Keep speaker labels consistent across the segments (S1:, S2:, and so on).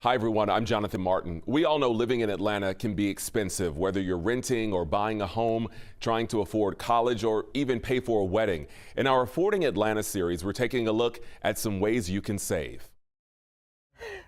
S1: Hi everyone, I'm Jonathan Martin. We all know living in Atlanta can be expensive, whether you're renting or buying a home, trying to afford college, or even pay for a wedding. In our Affording Atlanta series, we're taking a look at some ways you can save.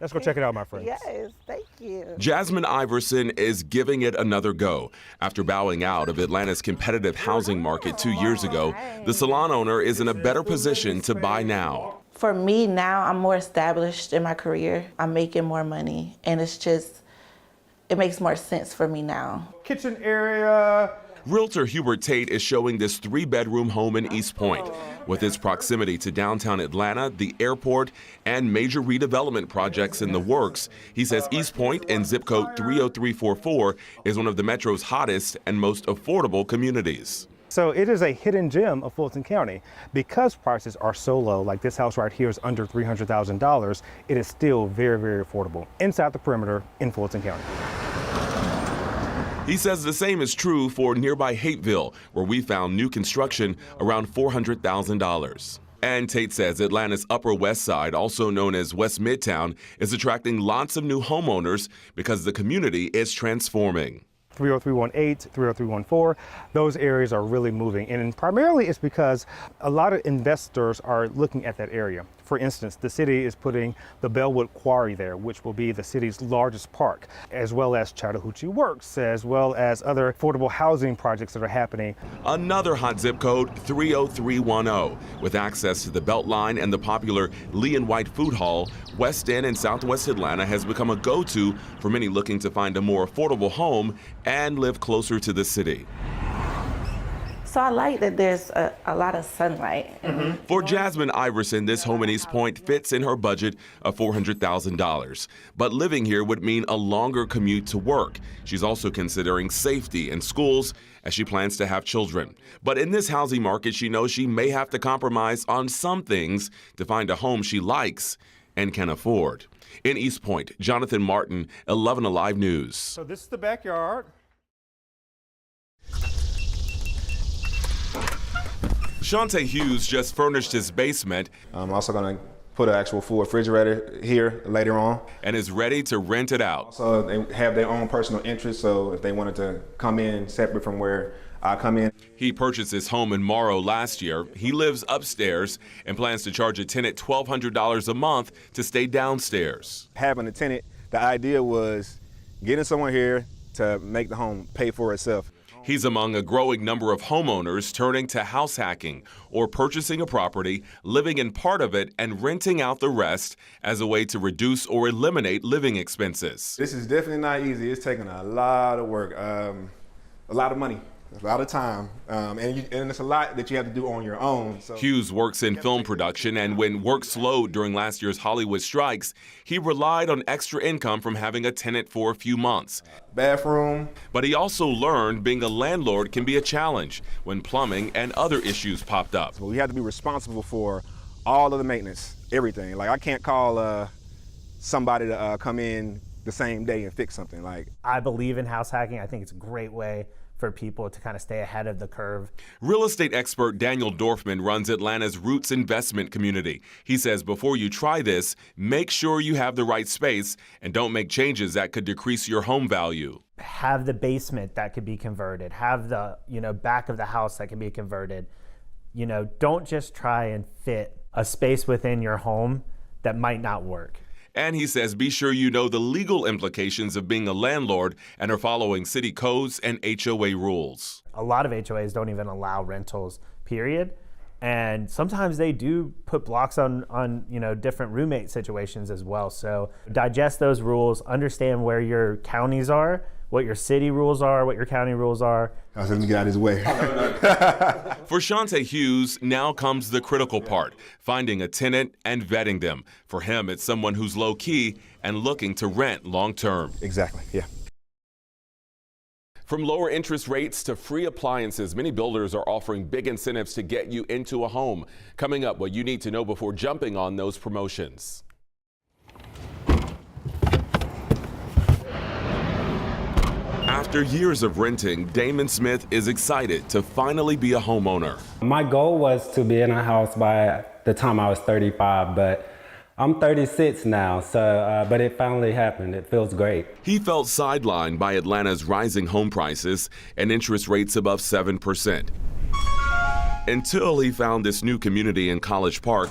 S2: Let's go check it out, my friends.
S3: Yes, thank you.
S1: Jasmine Iverson is giving it another go. After bowing out of Atlanta's competitive housing market 2 years ago, the salon owner is in a better position to buy now.
S3: For me now, I'm more established in my career. I'm making more money, and it makes more sense for me now.
S2: Kitchen area.
S1: Realtor Hubert Tate is showing this 3-bedroom home in East Point. With its proximity to downtown Atlanta, the airport, and major redevelopment projects in the works, he says East Point in zip code 30344 is one of the Metro's hottest and most affordable communities.
S2: So it is a hidden gem of Fulton County. Because prices are so low, like this house right here is under $300,000, it is still very, very affordable inside the perimeter in Fulton County.
S1: He says the same is true for nearby Hateville, where we found new construction around $400,000. And Tate says Atlanta's Upper West Side, also known as West Midtown, is attracting lots of new homeowners because the community is transforming.
S2: 30318, 30314, those areas are really moving. And primarily it's because a lot of investors are looking at that area. For instance, the city is putting the Bellwood Quarry there, which will be the city's largest park, as well as Chattahoochee Works, as well as other affordable housing projects that are happening.
S1: Another hot zip code, 30310. With access to the Beltline and the popular Lee and White Food Hall, West End and Southwest Atlanta has become a go-to for many looking to find a more affordable home and live closer to the city.
S3: So I like that there's a lot of sunlight.
S1: For Jasmine Iverson, this home in East Point fits in her budget of $400,000. But living here would mean a longer commute to work. She's also considering safety and schools as she plans to have children. But in this housing market, she knows she may have to compromise on some things to find a home she likes and can afford. In East Point, Jonathan Martin, 11 Alive News.
S2: So this is the backyard.
S1: Shante Hughes just furnished his basement.
S4: I'm also going to put an actual full refrigerator here later on.
S1: And is ready to rent it out.
S4: So they have their own personal interests, so if they wanted to come in separate from where I come in.
S1: He purchased his home in Morrow last year. He lives upstairs and plans to charge a tenant $1,200 a month to stay downstairs.
S4: Having a tenant, the idea was getting someone here to make the home pay for itself.
S1: He's among a growing number of homeowners turning to house hacking or purchasing a property, living in part of it, and renting out the rest as a way to reduce or eliminate living expenses.
S4: This is definitely not easy. It's taking a lot of work, a lot of money, a lot of time, and it's a lot that you have to do on your own. So.
S1: Hughes works in film production, and when work slowed during last year's Hollywood strikes, he relied on extra income from having a tenant for a few months.
S4: Bathroom.
S1: But he also learned being a landlord can be a challenge when plumbing and other issues popped up.
S4: So we have to be responsible for all of the maintenance, everything. Like I can't call somebody to come in the same day and fix something. Like
S5: I believe in house hacking. I think it's a great way for people to kind of stay ahead of the curve.
S1: Real estate expert Daniel Dorfman runs Atlanta's Roots investment community. He says before you try this, make sure you have the right space and don't make changes that could decrease your home value.
S5: Have the basement that could be converted. Have the back of the house that can be converted. Don't just try and fit a space within your home that might not work.
S1: And he says be sure you know the legal implications of being a landlord and are following city codes and HOA rules.
S5: A lot of HOAs don't even allow rentals, period. And sometimes they do put blocks on different roommate situations as well. So digest those rules, understand where your counties are, what your city rules are, what your county rules are.
S4: I was going to get out of his way.
S1: For Shante Hughes, now comes the critical part, finding a tenant and vetting them. For him, it's someone who's low-key and looking to rent long-term.
S4: Exactly, yeah.
S1: From lower interest rates to free appliances, many builders are offering big incentives to get you into a home. Coming up, what you need to know before jumping on those promotions. After years of renting, Damon Smith is excited to finally be a homeowner.
S6: My goal was to be in a house by the time I was 35, but I'm 36 now, so but it finally happened. It feels great.
S1: He felt sidelined by Atlanta's rising home prices and interest rates above 7%. Until he found this new community in College Park,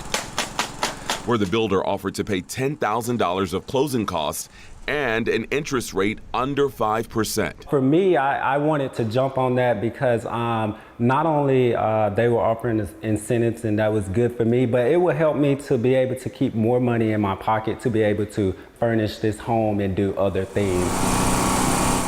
S1: where the builder offered to pay $10,000 of closing costs and an interest rate under 5%.
S6: For me, I wanted to jump on that because not only they were offering incentives, and that was good for me, but it would help me to be able to keep more money in my pocket to be able to furnish this home and do other things.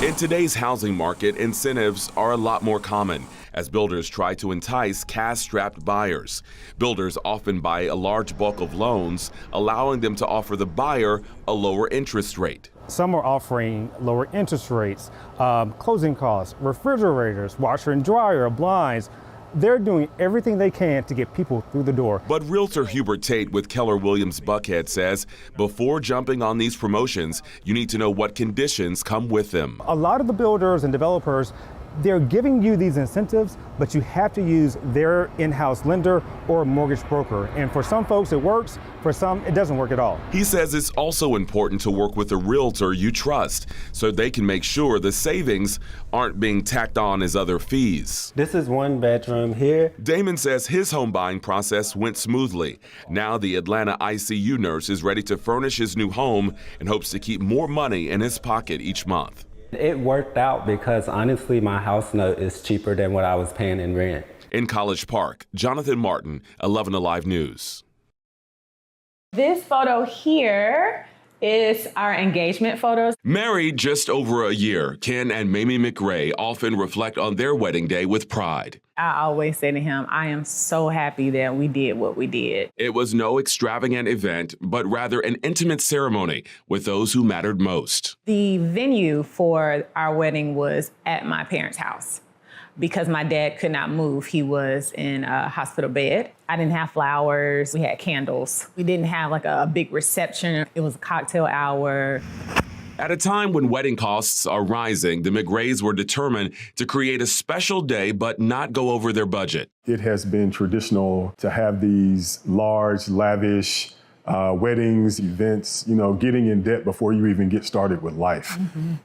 S1: In today's housing market, incentives are a lot more common as builders try to entice cash-strapped buyers. Builders often buy a large bulk of loans, allowing them to offer the buyer a lower interest rate.
S2: Some are offering lower interest rates, closing costs, refrigerators, washer and dryer, blinds. They're doing everything they can to get people through the door.
S1: But Realtor Hubert Tate with Keller Williams Buckhead says before jumping on these promotions, you need to know what conditions come with them.
S2: A lot of the builders and developers, they're giving you these incentives, but you have to use their in-house lender or mortgage broker. And for some folks it works, for some it doesn't work at all.
S1: He says it's also important to work with a realtor you trust so they can make sure the savings aren't being tacked on as other fees.
S6: This is one bedroom here.
S1: Damon says his home buying process went smoothly. Now the Atlanta ICU nurse is ready to furnish his new home and hopes to keep more money in his pocket each month.
S6: It worked out because honestly, my house note is cheaper than what I was paying in rent.
S1: In College Park, Jonathan Martin, 11 Alive News.
S7: This photo here is our engagement photos.
S1: Married just over a year, Ken and Mamie McRae often reflect on their wedding day with pride.
S7: I always say to him, I am so happy that we did what we did.
S1: It was no extravagant event, but rather an intimate ceremony with those who mattered most.
S7: The venue for our wedding was at my parents' house. Because my dad could not move, he was in a hospital bed. I didn't have flowers, we had candles. We didn't have like a big reception. It was a cocktail hour.
S1: At a time when wedding costs are rising, the McRaes were determined to create a special day but not go over their budget.
S8: It has been traditional to have these large, lavish weddings, events, getting in debt before you even get started with life.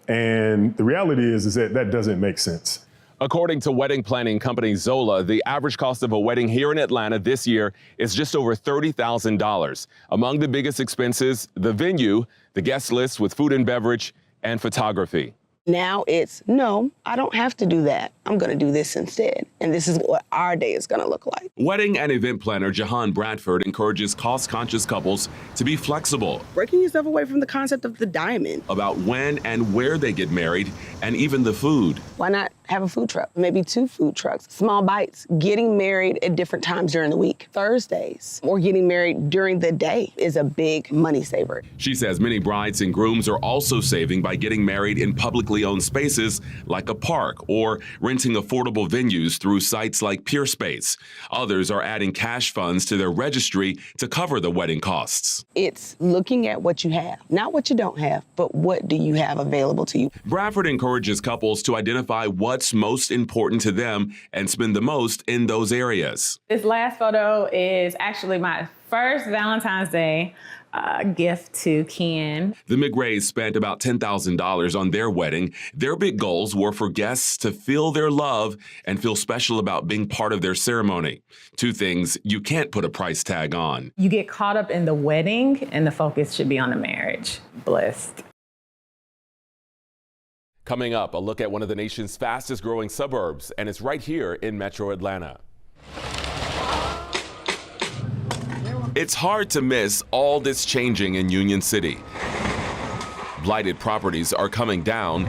S8: And the reality is that that doesn't make sense.
S1: According to wedding planning company Zola, the average cost of a wedding here in Atlanta this year is just over $30,000. Among the biggest expenses, the venue, the guest list with food and beverage, and photography.
S9: Now it's, no, I don't have to do that. I'm going to do this instead. And this is what our day is going to look like.
S1: Wedding and event planner Jahan Bradford encourages cost-conscious couples to be flexible.
S9: Breaking yourself away from the concept of the diamond.
S1: About when and where they get married, and even the food.
S9: Why not have a food truck? Maybe 2 food trucks. Small bites. Getting married at different times during the week. Thursdays or getting married during the day is a big money saver.
S1: She says many brides and grooms are also saving by getting married in publicly owned spaces like a park or renting affordable venues through sites like PeerSpace. Others are adding cash funds to their registry to cover the wedding costs.
S9: It's looking at what you have, not what you don't have, but what do you have available to you.
S1: Bradford encourages couples to identify what's most important to them and spend the most in those areas.
S7: This last photo is actually my first Valentine's Day gift to Ken.
S1: The McRaes spent about $10,000 on their wedding. Their big goals were for guests to feel their love and feel special about being part of their ceremony. 2 things you can't put a price tag on.
S7: You get caught up in the wedding and the focus should be on the marriage. Blessed.
S1: Coming up, a look at one of the nation's fastest growing suburbs, and it's right here in Metro Atlanta. It's hard to miss all this changing in Union City. Blighted properties are coming down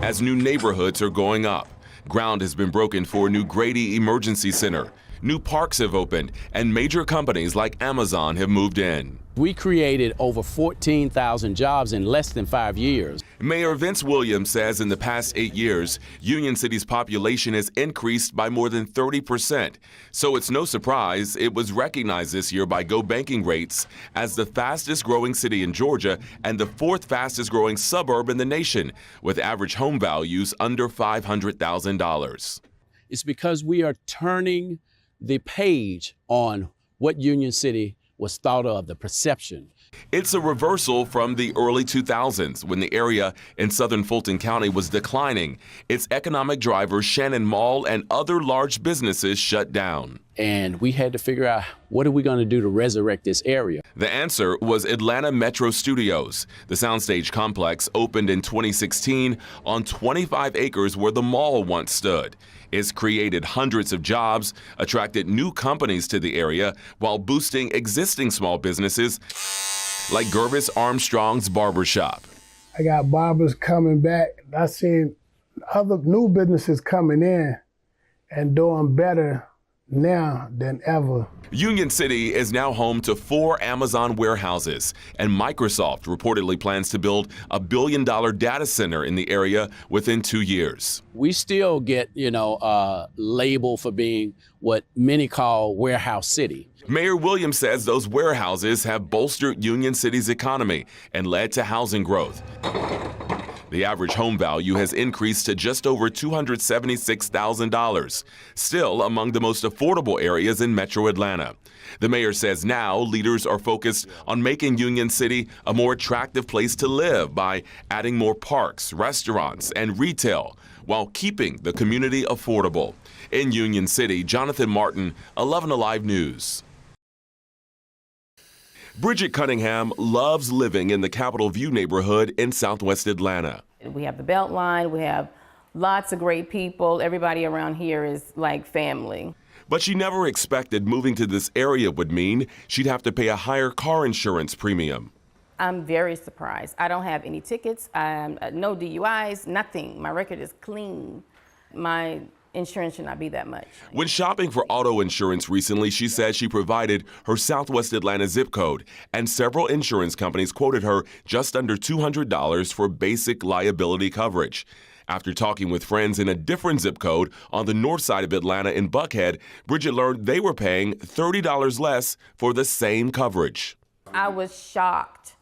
S1: as new neighborhoods are going up. Ground has been broken for a new Grady Emergency Center. New parks have opened, and major companies like Amazon have moved in.
S10: We created over 14,000 jobs in less than 5 years.
S1: Mayor Vince Williams says in the past 8 years, Union City's population has increased by more than 30%. So it's no surprise it was recognized this year by Go Banking Rates as the fastest growing city in Georgia and the 4th fastest growing suburb in the nation, with average home values under $500,000.
S10: It's because we are turning the page on what Union City was thought of, the perception.
S1: It's a reversal from the early 2000s when the area in southern Fulton County was declining. Its economic drivers, Shannon Mall and other large businesses, shut down.
S10: And we had to figure out, what are we going to do to resurrect this area?
S1: The answer was Atlanta Metro Studios. The soundstage complex opened in 2016 on 25 acres where the mall once stood. It's created hundreds of jobs, attracted new companies to the area while boosting existing small businesses like Gervis Armstrong's Barbershop.
S11: I got barbers coming back. I seen other new businesses coming in and doing better now than ever.
S1: Union City is now home to 4 Amazon warehouses, and Microsoft reportedly plans to build a $1 billion data center in the area within 2 years.
S10: We still get, a label for being what many call warehouse city.
S1: Mayor Williams says those warehouses have bolstered Union City's economy and led to housing growth. The average home value has increased to just over $276,000, still among the most affordable areas in Metro Atlanta. The mayor says now leaders are focused on making Union City a more attractive place to live by adding more parks, restaurants, and retail while keeping the community affordable. In Union City, Jonathan Martin, 11 Alive News. Bridget Cunningham loves living in the Capitol View neighborhood in Southwest Atlanta.
S12: We have the Beltline, we have lots of great people. Everybody around here is like family.
S1: But she never expected moving to this area would mean she'd have to pay a higher car insurance premium.
S12: I'm very surprised. I don't have any tickets, no DUIs, nothing. My record is clean. My insurance should not be that much.
S1: When shopping for auto insurance recently, she said she provided her Southwest Atlanta zip code, and several insurance companies quoted her just under $200 for basic liability coverage. After talking with friends in a different zip code on the north side of Atlanta in Buckhead, Bridget learned they were paying $30 less for the same coverage.
S12: I was shocked,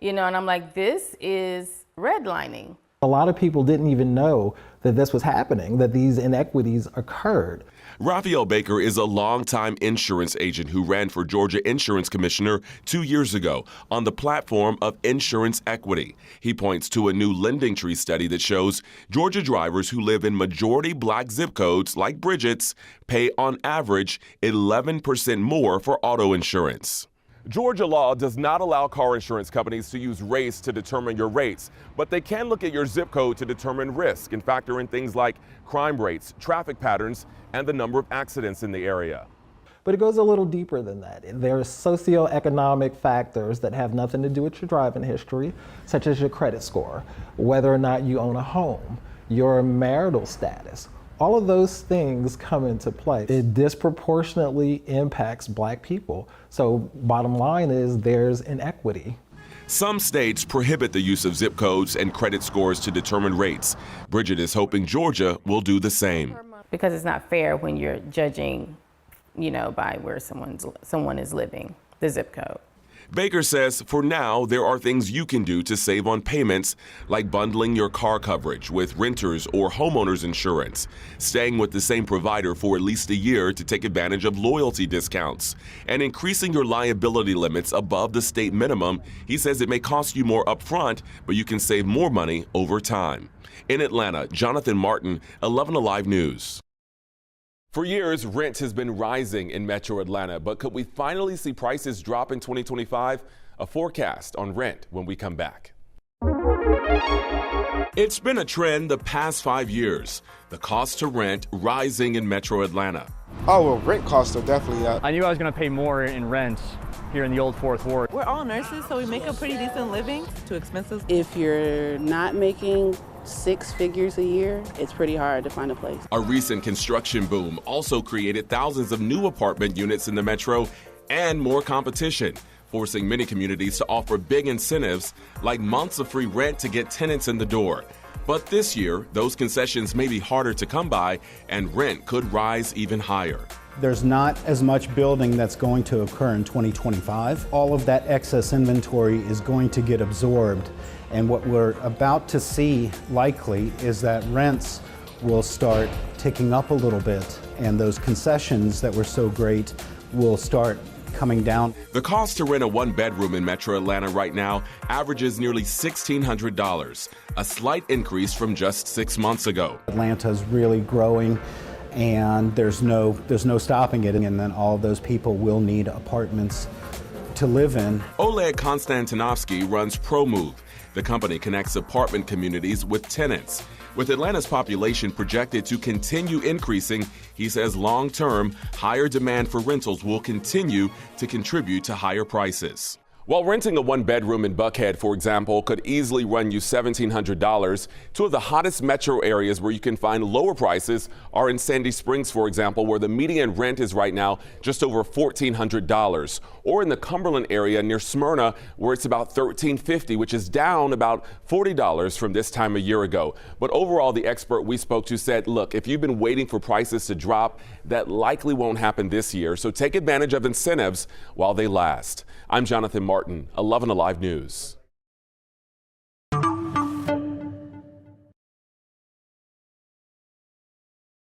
S12: and I'm like, this is redlining.
S13: A lot of people didn't even know that this was happening, that these inequities occurred.
S1: Raphael Baker is a longtime insurance agent who ran for Georgia Insurance Commissioner 2 years ago on the platform of insurance equity. He points to a new Lending Tree study that shows Georgia drivers who live in majority black zip codes like Bridget's pay on average 11% more for auto insurance. Georgia law does not allow car insurance companies to use race to determine your rates, but they can look at your zip code to determine risk and factor in things like crime rates, traffic patterns, and the number of accidents in the area.
S13: But it goes a little deeper than that. There are socioeconomic factors that have nothing to do with your driving history, such as your credit score, whether or not you own a home, your marital status. All of those things come into play. It disproportionately impacts black people. So bottom line is there's inequity.
S1: Some states prohibit the use of zip codes and credit scores to determine rates. Bridget is hoping Georgia will do the same.
S12: Because it's not fair when you're judging, by where someone is living, the zip code.
S1: Baker says for now, there are things you can do to save on payments, like bundling your car coverage with renters or homeowners insurance, staying with the same provider for at least a year to take advantage of loyalty discounts, and increasing your liability limits above the state minimum. He says it may cost you more upfront, but you can save more money over time. In Atlanta, Jonathan Martin, 11 Alive News. For years, rent has been rising in Metro Atlanta, but could we finally see prices drop in 2025? A forecast on rent when we come back. It's been a trend the past 5 years, the cost to rent rising in Metro Atlanta.
S14: Oh, well, rent costs are definitely up.
S15: I knew I was going to pay more in rent here in the old Fourth Ward.
S16: We're all nurses, so we make a pretty decent living. Too expensive.
S17: If you're not making 6 figures a year, it's pretty hard to find a place.
S1: A recent construction boom also created thousands of new apartment units in the metro and more competition, forcing many communities to offer big incentives like months of free rent to get tenants in the door. But this year, those concessions may be harder to come by and rent could rise even higher.
S18: There's not as much building that's going to occur in 2025. All of that excess inventory is going to get absorbed. And what we're about to see likely is that rents will start ticking up a little bit, and those concessions that were so great will start coming down.
S1: The cost to rent a one-bedroom in Metro Atlanta right now averages nearly $1,600, a slight increase from just 6 months ago.
S18: Atlanta's really growing, and there's no stopping it, and then all of those people will need apartments to live in.
S1: Oleg Konstantinovsky runs ProMove. The company connects apartment communities with tenants. With Atlanta's population projected to continue increasing, he says long-term, higher demand for rentals will continue to contribute to higher prices. While renting a one-bedroom in Buckhead, for example, could easily run you $1,700, two of the hottest metro areas where you can find lower prices are in Sandy Springs, for example, where the median rent is right now just over $1,400, or in the Cumberland area near Smyrna, where it's about $1,350, which is down about $40 from this time a year ago. But overall, the expert we spoke to said, look, if you've been waiting for prices to drop, that likely won't happen this year, so take advantage of incentives while they last. I'm Jonathan Martin, 11 Alive News.